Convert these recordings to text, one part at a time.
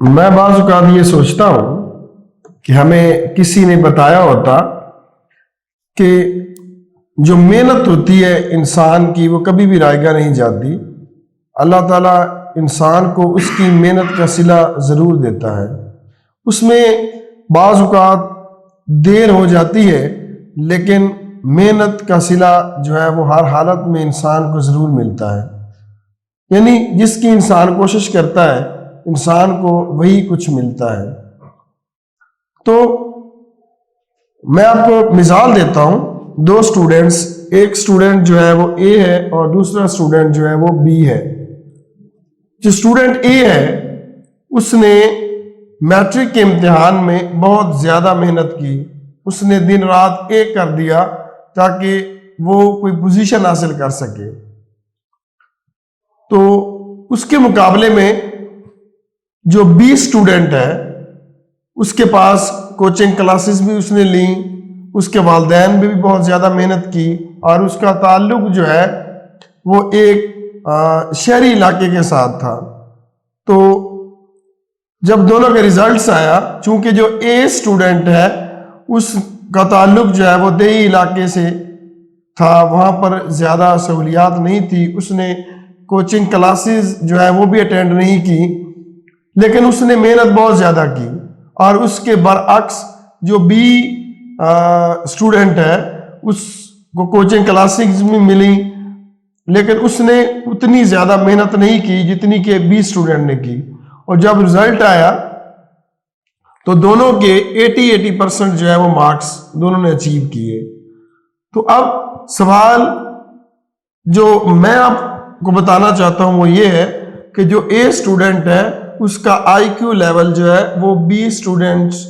میں بعض اوقات یہ سوچتا ہوں کہ ہمیں کسی نے بتایا ہوتا کہ جو محنت ہوتی ہے انسان کی وہ کبھی بھی رائگاں نہیں جاتی. اللہ تعالیٰ انسان کو اس کی محنت کا صلہ ضرور دیتا ہے. اس میں بعض اوقات دیر ہو جاتی ہے لیکن محنت کا صلہ جو ہے وہ ہر حالت میں انسان کو ضرور ملتا ہے. یعنی جس کی انسان کوشش کرتا ہے انسان کو وہی کچھ ملتا ہے. تو میں آپ کو مثال دیتا ہوں. دو سٹوڈنٹس، ایک سٹوڈنٹ جو ہے وہ اے ہے اور دوسرا سٹوڈنٹ جو ہے وہ بی ہے. جو سٹوڈنٹ اے ہے اس نے میٹرک کے امتحان میں بہت زیادہ محنت کی. اس نے دن رات ایک کر دیا تاکہ وہ کوئی پوزیشن حاصل کر سکے. تو اس کے مقابلے میں جو بی سٹوڈنٹ ہے اس کے پاس کوچنگ کلاسز بھی اس نے لیں، اس کے والدین بھی بہت زیادہ محنت کی اور اس کا تعلق جو ہے وہ ایک شہری علاقے کے ساتھ تھا. تو جب دونوں کے ریزلٹس آیا، چونکہ جو اے سٹوڈنٹ ہے اس کا تعلق جو ہے وہ دیہی علاقے سے تھا، وہاں پر زیادہ سہولیات نہیں تھی، اس نے کوچنگ کلاسز جو ہے وہ بھی اٹینڈ نہیں کی، لیکن اس نے محنت بہت زیادہ کی. اور اس کے برعکس جو بی سٹوڈنٹ ہے اس کو کوچنگ کلاسز بھی ملی لیکن اس نے اتنی زیادہ محنت نہیں کی جتنی کہ بی سٹوڈنٹ نے کی. اور جب رزلٹ آیا تو دونوں کے 80% جو ہے وہ مارکس دونوں نے اچیو کیے. تو اب سوال جو میں آپ کو بتانا چاہتا ہوں وہ یہ ہے کہ جو اے سٹوڈنٹ ہے اس کا آئی کیو لیول جو ہے وہ بی سٹوڈنٹس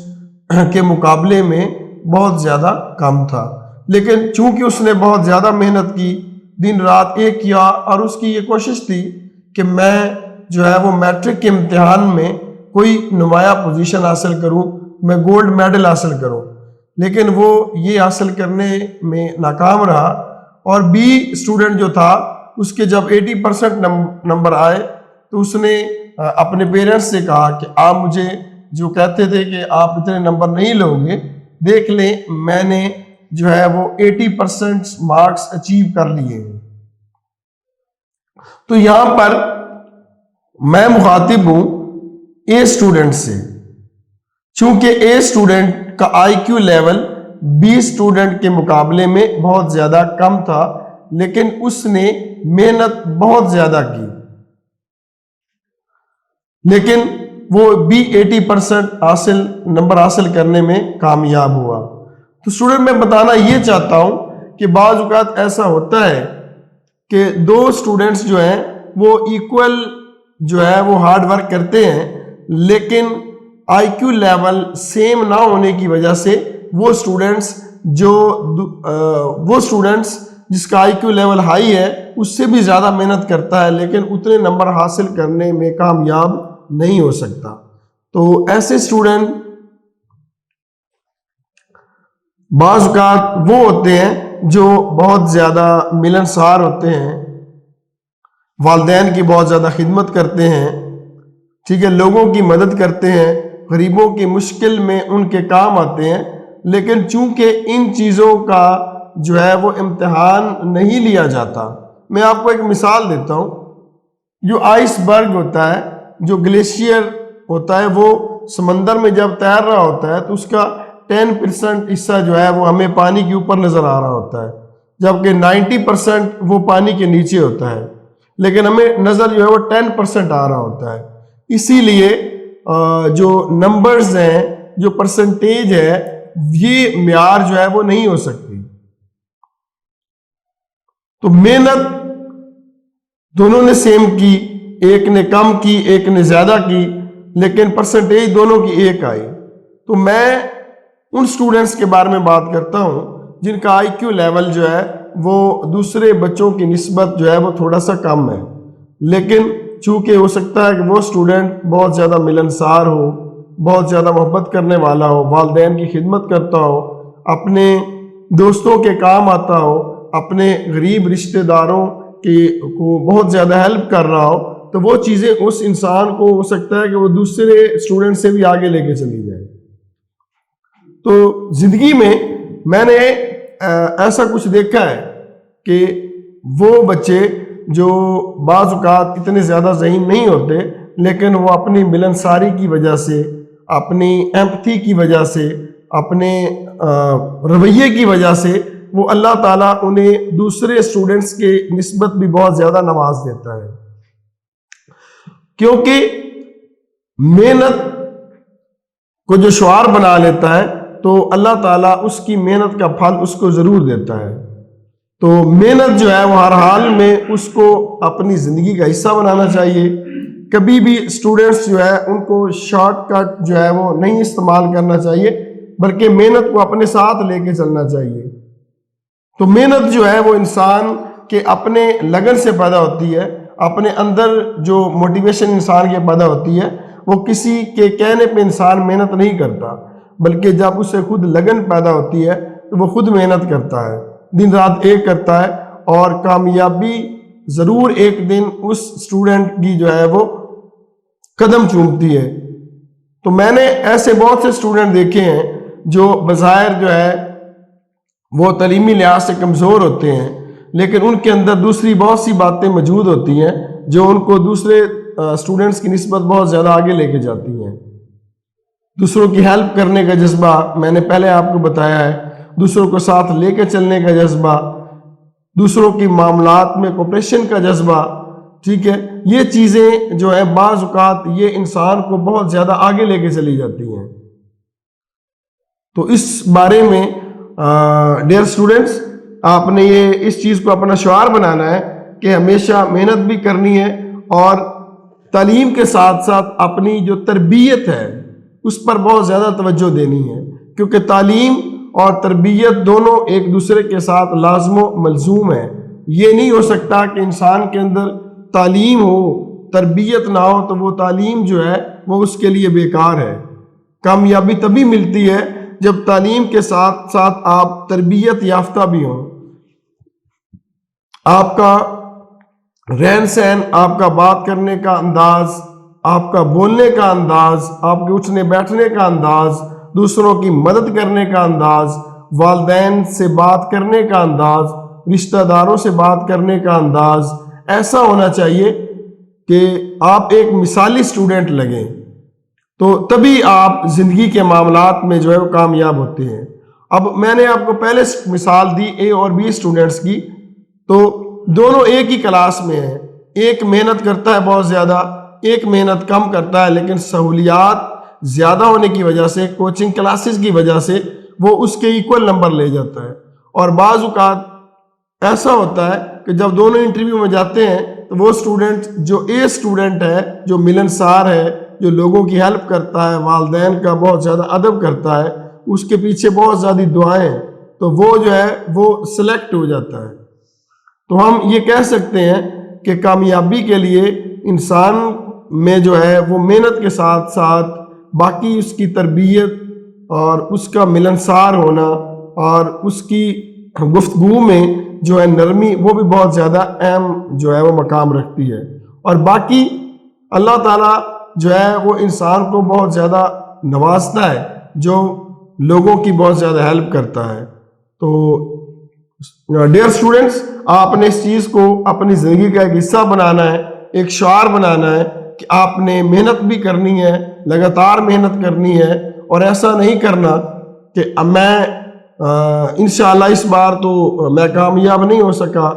کے مقابلے میں بہت زیادہ کم تھا. لیکن چونکہ اس نے بہت زیادہ محنت کی، دن رات ایک کیا اور اس کی یہ کوشش تھی کہ میں جو ہے وہ میٹرک کے امتحان میں کوئی نمایاں پوزیشن حاصل کروں، میں گولڈ میڈل حاصل کروں، لیکن وہ یہ حاصل کرنے میں ناکام رہا. اور بی سٹوڈنٹ جو تھا اس کے جب 80% نمبر آئے تو اس نے اپنے پیرنٹس سے کہا کہ آپ مجھے جو کہتے تھے کہ آپ اتنے نمبر نہیں لو گے، دیکھ لیں میں نے جو ہے وہ 80% مارکس اچیو کر لیے ہیں. تو یہاں پر میں مخاطب ہوں اے سٹوڈنٹ سے، چونکہ اے سٹوڈنٹ کا آئی کیو لیول بی سٹوڈنٹ کے مقابلے میں بہت زیادہ کم تھا لیکن اس نے محنت بہت زیادہ کی، لیکن وہ بھی 80% نمبر حاصل کرنے میں کامیاب ہوا. تو اسٹوڈنٹ میں بتانا یہ چاہتا ہوں کہ بعض اوقات ایسا ہوتا ہے کہ دو اسٹوڈنٹس جو ہیں وہ ایکول جو ہے وہ ہارڈ ورک کرتے ہیں لیکن آئی کیو لیول سیم نہ ہونے کی وجہ سے وہ اسٹوڈنٹس جس کا آئی کیو لیول ہائی ہے اس سے بھی زیادہ محنت کرتا ہے لیکن اتنے نمبر حاصل کرنے میں کامیاب نہیں ہو سکتا. تو ایسے اسٹوڈنٹ بعض اوقات وہ ہوتے ہیں جو بہت زیادہ ملنسار ہوتے ہیں، والدین کی بہت زیادہ خدمت کرتے ہیں، ٹھیک ہے، لوگوں کی مدد کرتے ہیں، غریبوں کی مشکل میں ان کے کام آتے ہیں، لیکن چونکہ ان چیزوں کا جو ہے وہ امتحان نہیں لیا جاتا. میں آپ کو ایک مثال دیتا ہوں. جو آئس برگ ہوتا ہے، جو گلیشیئر ہوتا ہے، وہ سمندر میں جب تیر رہا ہوتا ہے تو اس کا 10% حصہ جو ہے وہ ہمیں پانی کے اوپر نظر آ رہا ہوتا ہے جبکہ 90% وہ پانی کے نیچے ہوتا ہے، لیکن ہمیں نظر جو ہے وہ 10% آ رہا ہوتا ہے. اسی لیے جو نمبرز ہیں، جو پرسنٹیج ہے، یہ معیار جو ہے وہ نہیں ہو سکتی. تو محنت دونوں نے سیم کی، ایک نے کم کی ایک نے زیادہ کی، لیکن پرسنٹیج دونوں کی ایک آئی. تو میں ان سٹوڈنٹس کے بارے میں بات کرتا ہوں جن کا آئی کیو لیول جو ہے وہ دوسرے بچوں کی نسبت جو ہے وہ تھوڑا سا کم ہے، لیکن چونکہ ہو سکتا ہے کہ وہ سٹوڈنٹ بہت زیادہ ملنسار ہو، بہت زیادہ محبت کرنے والا ہو، والدین کی خدمت کرتا ہو، اپنے دوستوں کے کام آتا ہو، اپنے غریب رشتہ داروں کو بہت زیادہ ہیلپ کر رہا ہو، تو وہ چیزیں اس انسان کو ہو سکتا ہے کہ وہ دوسرے اسٹوڈنٹ سے بھی آگے لے کے چلی جائے۔ تو زندگی میں نے ایسا کچھ دیکھا ہے کہ وہ بچے جو بعض اوقات اتنے زیادہ ذہین نہیں ہوتے، لیکن وہ اپنی ملنساری کی وجہ سے، اپنی ایمپتھی کی وجہ سے، اپنے رویے کی وجہ سے وہ اللہ تعالیٰ انہیں دوسرے اسٹوڈنٹس کے نسبت بھی بہت زیادہ نواز دیتا ہے، کیونکہ محنت کو جو شعار بنا لیتا ہے تو اللہ تعالیٰ اس کی محنت کا پھل اس کو ضرور دیتا ہے۔ تو محنت جو ہے وہ ہر حال میں اس کو اپنی زندگی کا حصہ بنانا چاہیے۔ کبھی بھی اسٹوڈنٹس جو ہے ان کو شارٹ کٹ جو ہے وہ نہیں استعمال کرنا چاہیے، بلکہ محنت کو اپنے ساتھ لے کے چلنا چاہیے۔ تو محنت جو ہے وہ انسان کے اپنے لگن سے پیدا ہوتی ہے، اپنے اندر جو موٹیویشن انسان کے پیدا ہوتی ہے، وہ کسی کے کہنے پہ انسان محنت نہیں کرتا، بلکہ جب اسے خود لگن پیدا ہوتی ہے تو وہ خود محنت کرتا ہے، دن رات ایک کرتا ہے، اور کامیابی ضرور ایک دن اس اسٹوڈنٹ کی جو ہے وہ قدم چومتی ہے۔ تو میں نے ایسے بہت سے اسٹوڈنٹ دیکھے ہیں جو بظاہر جو ہے وہ تعلیمی لحاظ سے کمزور ہوتے ہیں، لیکن ان کے اندر دوسری بہت سی باتیں موجود ہوتی ہیں جو ان کو دوسرے اسٹوڈنٹس کی نسبت بہت زیادہ آگے لے کے جاتی ہیں۔ دوسروں کی ہیلپ کرنے کا جذبہ میں نے پہلے آپ کو بتایا ہے، دوسروں کو ساتھ لے کے چلنے کا جذبہ، دوسروں کی معاملات میں کوپریشن کا جذبہ، ٹھیک ہے، یہ چیزیں جو ہے بعض اوقات یہ انسان کو بہت زیادہ آگے لے کے چلی جاتی ہیں۔ تو اس بارے میں ڈیئر اسٹوڈنٹس، آپ نے یہ اس چیز کو اپنا شعار بنانا ہے کہ ہمیشہ محنت بھی کرنی ہے، اور تعلیم کے ساتھ ساتھ اپنی جو تربیت ہے اس پر بہت زیادہ توجہ دینی ہے، کیونکہ تعلیم اور تربیت دونوں ایک دوسرے کے ساتھ لازم و ملزوم ہے۔ یہ نہیں ہو سکتا کہ انسان کے اندر تعلیم ہو تربیت نہ ہو، تو وہ تعلیم جو ہے وہ اس کے لیے بیکار ہے۔ کامیابی تبھی ملتی ہے جب تعلیم کے ساتھ ساتھ آپ تربیت یافتہ بھی ہوں، آپ کا رہن سہن، آپ کا بات کرنے کا انداز، آپ کا بولنے کا انداز، آپ کے اٹھنے بیٹھنے کا انداز، دوسروں کی مدد کرنے کا انداز، والدین سے بات کرنے کا انداز، رشتہ داروں سے بات کرنے کا انداز ایسا ہونا چاہیے کہ آپ ایک مثالی اسٹوڈنٹ لگیں، تو تبھی آپ زندگی کے معاملات میں جو ہے وہ کامیاب ہوتے ہیں۔ اب میں نے آپ کو پہلے مثال دی اے اور بی اسٹوڈنٹس کی، تو دونوں ایک ہی کلاس میں ہیں، ایک محنت کرتا ہے بہت زیادہ، ایک محنت کم کرتا ہے، لیکن سہولیات زیادہ ہونے کی وجہ سے، کوچنگ کلاسز کی وجہ سے وہ اس کے ایکول نمبر لے جاتا ہے۔ اور بعض اوقات ایسا ہوتا ہے کہ جب دونوں انٹرویو میں جاتے ہیں تو وہ اسٹوڈنٹ جو اے اسٹوڈنٹ ہے، جو ملنسار ہے، جو لوگوں کی ہیلپ کرتا ہے، والدین کا بہت زیادہ ادب کرتا ہے، اس کے پیچھے بہت زیادہ دعائیں، تو وہ جو ہے وہ سلیکٹ ہو جاتا ہے۔ تو ہم یہ کہہ سکتے ہیں کہ کامیابی کے لیے انسان میں جو ہے وہ محنت کے ساتھ ساتھ باقی اس کی تربیت اور اس کا ملنسار ہونا اور اس کی گفتگو میں جو ہے نرمی، وہ بھی بہت زیادہ اہم جو ہے وہ مقام رکھتی ہے۔ اور باقی اللہ تعالیٰ جو ہے وہ انسان کو بہت زیادہ نوازتا ہے، جو لوگوں کی بہت زیادہ ہیلپ کرتا ہے۔ تو ڈیئر اسٹوڈنٹس، آپ نے اس چیز کو اپنی زندگی کا ایک حصہ بنانا ہے، ایک شعار بنانا ہے کہ آپ نے محنت بھی کرنی ہے، لگاتار محنت کرنی ہے، اور ایسا نہیں کرنا کہ اب میں انشاءاللہ اس بار تو میں کامیاب نہیں ہو سکا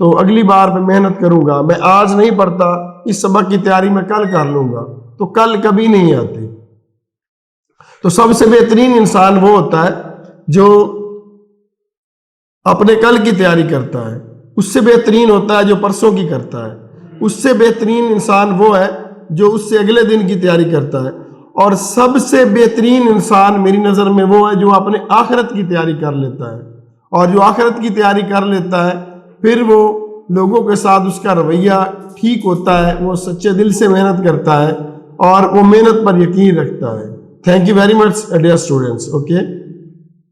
تو اگلی بار میں محنت کروں گا، میں آج نہیں پڑھتا، اس سبق کی تیاری میں کل کر لوں گا، تو کل کبھی نہیں آتی۔ تو سب سے بہترین انسان وہ ہوتا ہے جو اپنے کل کی تیاری کرتا ہے، اس سے بہترین ہوتا ہے جو پرسوں کی کرتا ہے، اس سے بہترین انسان وہ ہے جو اس سے اگلے دن کی تیاری کرتا ہے، اور سب سے بہترین انسان میری نظر میں وہ ہے جو اپنے آخرت کی تیاری کر لیتا ہے، اور جو آخرت کی تیاری کر لیتا ہے پھر وہ لوگوں کے ساتھ اس کا رویہ ٹھیک ہوتا ہے، وہ سچے دل سے محنت کرتا ہے اور وہ محنت پر یقین رکھتا ہے۔ Thank you very much dear students. Okay.